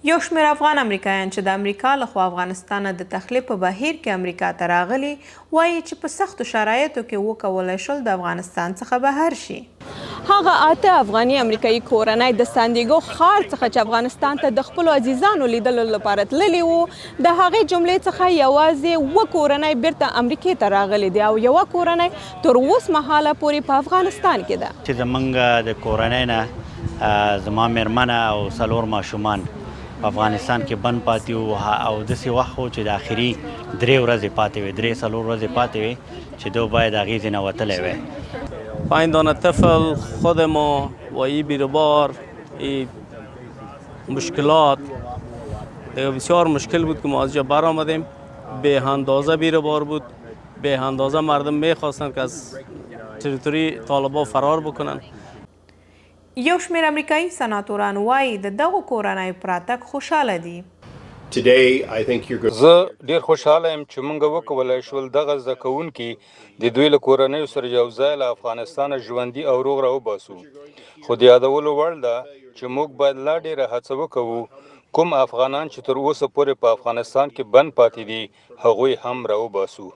یو شمېر افغان امریکایان چې د امریکا لخوا افغانستان د تخلیه په بهیر کې امریکا ته راغلي وایي چې په سختو شرایطو کې وکولی شول د افغانستان څخه بهر شي. هغه 8 افغاني امریکایي کورنۍ د سانډیګو ښار څخه چې افغانستان ته د خپلو عزیزانو لیدلو لپاره تللي وو د هغې جملې څخه یوازې 7 کورنۍ بیرته امریکې ته راغلي دي او یوه کورنۍ تر اوس مهاله پورې په افغانستان کې ده. چې زمونږ د کورنۍ نه زما مېرمنه او 4 ماشومان په افغانستان کې بند پاتې وو او داسې وخت و چې د آخري 3 ورځې پاتې وې 3-4 ورځې پاتې وې چې دو باید هغې ځای نه وتلی وی. 5 دانه طفل خود ما و این بیروبار این مشکلات بسیار مشکل بود که ما از جا برآمدیم. به اندازه بیروبار بود، به اندازه مردم میخواستند که از تریتوری طالبان فرار بکنن. یو شمېر امریکایي سناتوران وایي د دغو کورنیو په راتګ خوشحاله دي. زه ډیر خوشحاله یم چې موږ وکولی شول دغه زده کوونکي د دوی له کورنیو سره یو ځای له افغانستانه ژوندي او روغ راوباسو. خو د یادولو وړ ده چې موږ باید لا ډیره هڅه وکړو کوم افغانان چې تر اوسه پورې په افغانستان کې بند پاتې دي هغوی هم راوباسو.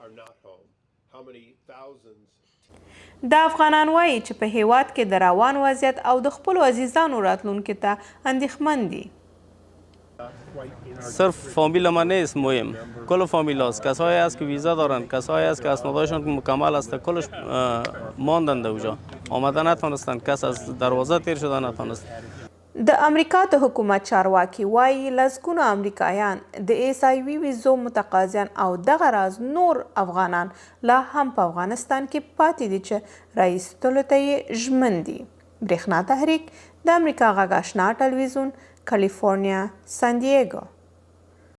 دا افغانان وایي چې په هیواد کې د روان وضعیت او د خپلو عزیزانو راتلونکي ته اندېښمن دي. صرف فامیل ما نیست مهم، کل فامیل هست. کسایی هست که ویزا دارن، کسایی هست که اسنادشون مکمل است، کلش ماندن اونجا، آمده نتونستن، کس از دروازه تیر شده نتونست. د امریکا د حکومت چارواکي وایي لسګونه امریکایان د HIV ویزو متقاضیان او دغه راز نور افغانان لا هم په افغانستان کې پاتې دي چې راایستلو ته یې ژمن دي. برېښنا تحریک د امریکا غږ آشنا ټلویزیون کالیفورنیا سان دیېګو.